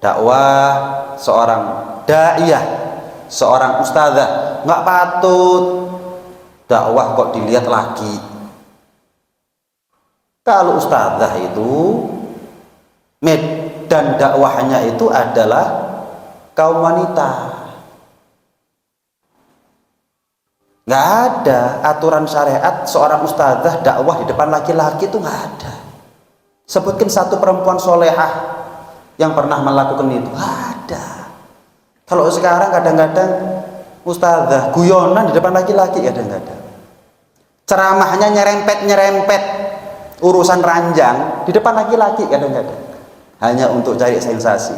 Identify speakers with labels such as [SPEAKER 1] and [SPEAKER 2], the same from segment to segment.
[SPEAKER 1] dakwah seorang da'iyah, seorang ustadzah, nggak patut dakwah kok dilihat laki. Kalau ustadzah itu medan dakwahnya itu adalah kaum wanita. Nggak ada aturan syariat seorang ustadzah dakwah di depan laki-laki, itu nggak ada. Sebutkan satu perempuan solehah yang pernah melakukan itu. Ada. Kalau sekarang kadang-kadang ustadzah guyonan di depan laki-laki, kadang-kadang ceramahnya nyerempet urusan ranjang di depan laki-laki, kadang-kadang hanya untuk cari sensasi,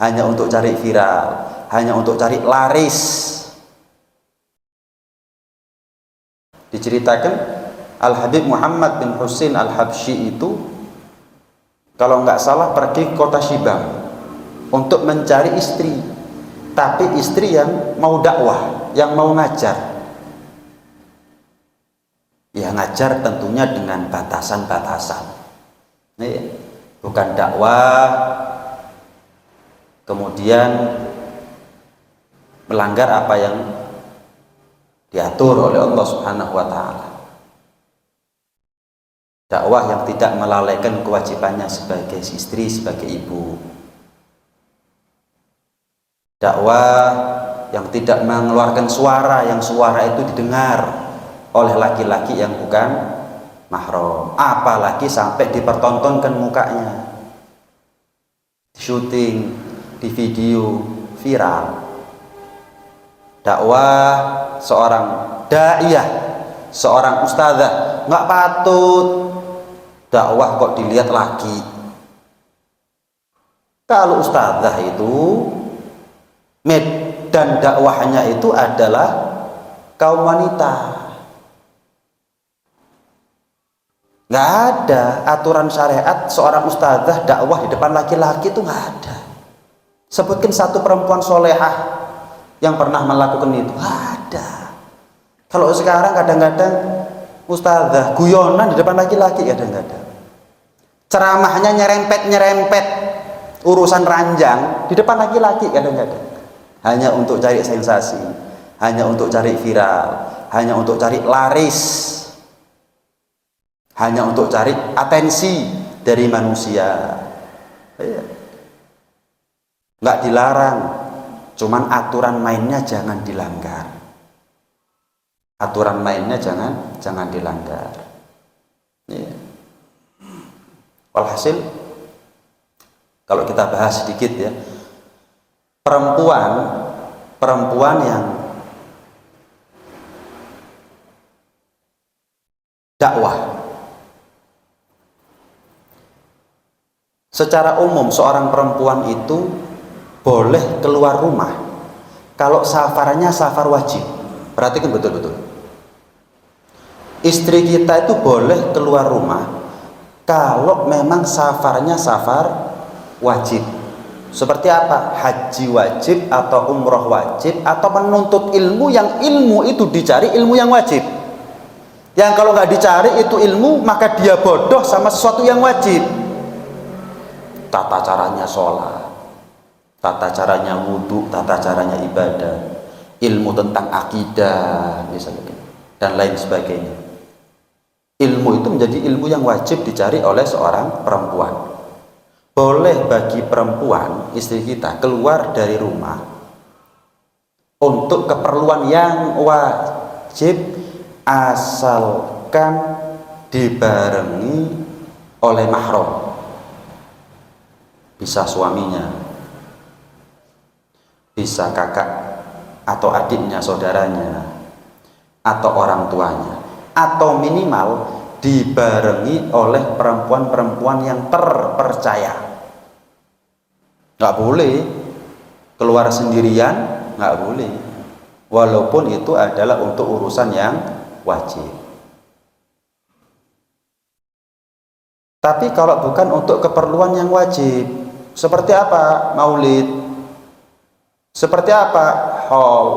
[SPEAKER 1] hanya untuk cari viral, hanya untuk cari laris. Diceritakan Al-Habib Muhammad bin Husain Al-Habsyi itu kalau nggak salah pergi ke kota Syibam untuk mencari istri, tapi istri yang mau dakwah, yang mau ngajar. Ya ngajar tentunya dengan batasan-batasan, bukan dakwah kemudian melanggar apa yang diatur oleh Allah Subhanahu wa Ta'ala. Dakwah yang tidak melalaikan kewajibannya sebagai istri, sebagai ibu. Dakwah yang tidak mengeluarkan suara, yang suara itu didengar oleh laki-laki yang bukan mahram, apalagi sampai dipertontonkan mukanya, di syuting, di video viral. Dakwah seorang da'iyah, seorang ustadzah, nggak patut dakwah kok dilihat laki. Kalau ustadzah itu medan dakwahnya itu adalah kaum wanita. Nggak ada aturan syariat seorang ustadzah dakwah di depan laki-laki, itu nggak ada. Sebutkan satu perempuan solehah yang pernah melakukan itu. Ada. Kalau sekarang kadang-kadang ustadzah guyonan di depan laki-laki, kadang-kadang ceramahnya nyerempet urusan ranjang di depan laki-laki, kadang-kadang hanya untuk cari sensasi, hanya untuk cari viral, hanya untuk cari laris, hanya untuk cari atensi dari manusia. Nggak dilarang, cuman aturan mainnya jangan dilanggar. Aturan mainnya jangan dilanggar. Walhasil kalau kita bahas sedikit ya, perempuan yang dakwah. Secara umum seorang perempuan itu boleh keluar rumah kalau safarnya safar wajib. Perhatikan betul-betul. Istri kita itu boleh keluar rumah kalau memang safarnya safar wajib. Seperti apa? Haji wajib atau umroh wajib atau menuntut ilmu, yang ilmu itu dicari ilmu yang wajib. Yang kalau nggak dicari itu ilmu, maka dia bodoh sama sesuatu yang wajib. Tata caranya sholat, tata caranya wudhu, tata caranya ibadah, ilmu tentang akidah misalnya, dan lain sebagainya. Ilmu itu menjadi ilmu yang wajib dicari oleh seorang perempuan. Boleh bagi perempuan, istri kita, keluar dari rumah untuk keperluan yang wajib asalkan dibarengi oleh mahram. Bisa suaminya, bisa kakak atau adiknya, saudaranya, atau orang tuanya, atau minimal dibarengi oleh perempuan-perempuan yang terpercaya. Nggak boleh keluar sendirian, nggak boleh, walaupun itu adalah untuk urusan yang wajib. Tapi kalau bukan untuk keperluan yang wajib, seperti apa? Maulid, seperti apa? Haul,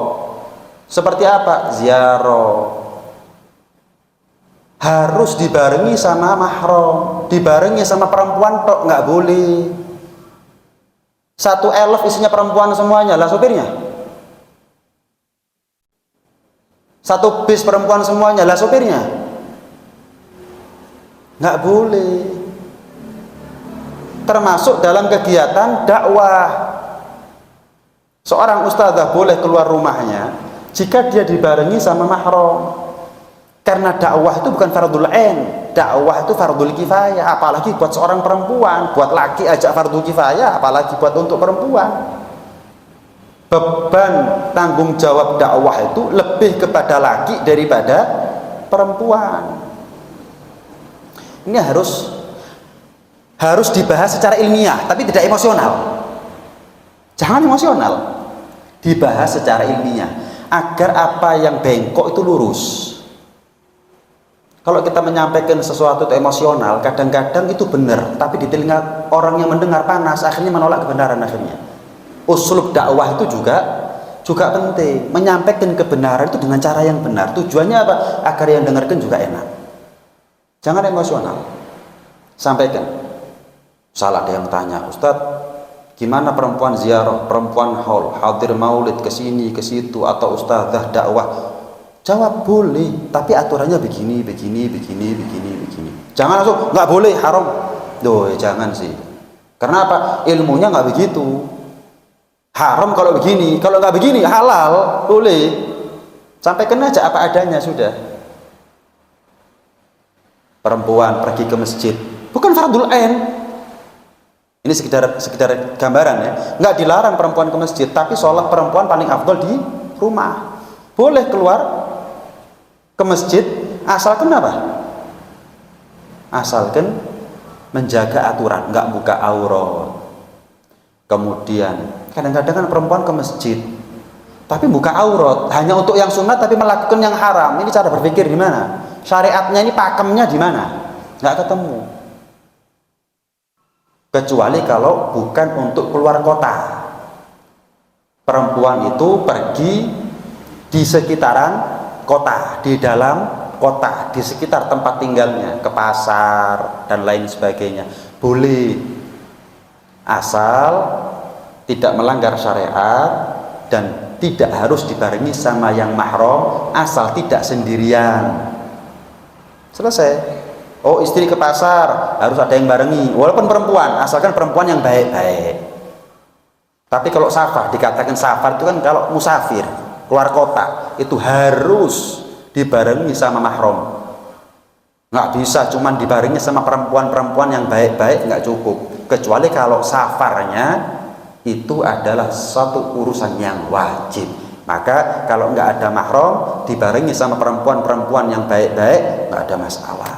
[SPEAKER 1] seperti apa? Ziarah, harus dibarengi sama mahram, dibarengi sama perempuan tok, nggak boleh. Satu elf isinya perempuan semuanya, lah sopirnya. Satu bis perempuan semuanya, lah sopirnya. Nggak boleh. Termasuk dalam kegiatan dakwah. Seorang ustadzah boleh keluar rumahnya jika dia dibarengi sama mahram. Karena dakwah itu bukan fardul ain, dakwah itu fardul kifayah. Apalagi buat seorang perempuan, buat laki ajak fardul kifayah, apalagi buat untuk perempuan. Beban tanggung jawab dakwah itu lebih kepada laki daripada perempuan. Ini harus dibahas secara ilmiah, tapi tidak emosional. Jangan emosional, dibahas secara ilmiah agar apa yang bengkok itu lurus. Kalau kita menyampaikan sesuatu itu emosional, kadang-kadang itu benar, tapi di telinga orang yang mendengar panas, akhirnya menolak kebenaran akhirnya. Uslub dakwah itu juga penting, menyampaikan kebenaran itu dengan cara yang benar. Tujuannya apa? Agar yang dengarkan juga enak. Jangan emosional. Sampaikan. Salah ada yang tanya, Ustadz, gimana perempuan ziarah, perempuan haul, hadir maulid ke sini, ke situ, atau ustadzah dakwah? Jawab boleh, tapi aturannya begini. Jangan langsung nggak boleh, haram. Loh, jangan sih. Karena apa? Ilmunya nggak begitu. Haram kalau begini, kalau nggak begini halal, boleh. Sampaikan aja apa adanya sudah. Perempuan pergi ke masjid, bukan fardul ain. Ini sekedar gambaran ya. Nggak dilarang perempuan ke masjid, tapi sholat perempuan paling afdol di rumah. Boleh keluar ke masjid, asalkan apa? Asalkan menjaga aturan, nggak buka aurat. Kemudian kadang-kadang kan perempuan ke masjid tapi buka aurat hanya untuk yang sunat tapi melakukan yang haram. Ini cara berpikir di mana? Syariatnya ini pakemnya di mana? Nggak ketemu. Kecuali kalau bukan untuk keluar kota. Perempuan itu pergi di sekitaran kota, di dalam kota, di sekitar tempat tinggalnya, ke pasar dan lain sebagainya. Boleh. Asal tidak melanggar syariat dan tidak harus dibarengi sama yang mahram, asal tidak sendirian. Selesai. Oh, istri ke pasar harus ada yang barengi, walaupun perempuan, asalkan perempuan yang baik-baik. Tapi kalau safar, dikatakan safar itu kan kalau musafir keluar kota itu harus dibarengi sama mahram. Nggak bisa cuman dibarengi sama perempuan-perempuan yang baik-baik, nggak cukup. Kecuali kalau safarnya itu adalah satu urusan yang wajib. Maka kalau nggak ada mahram dibarengi sama perempuan-perempuan yang baik-baik, nggak ada masalah.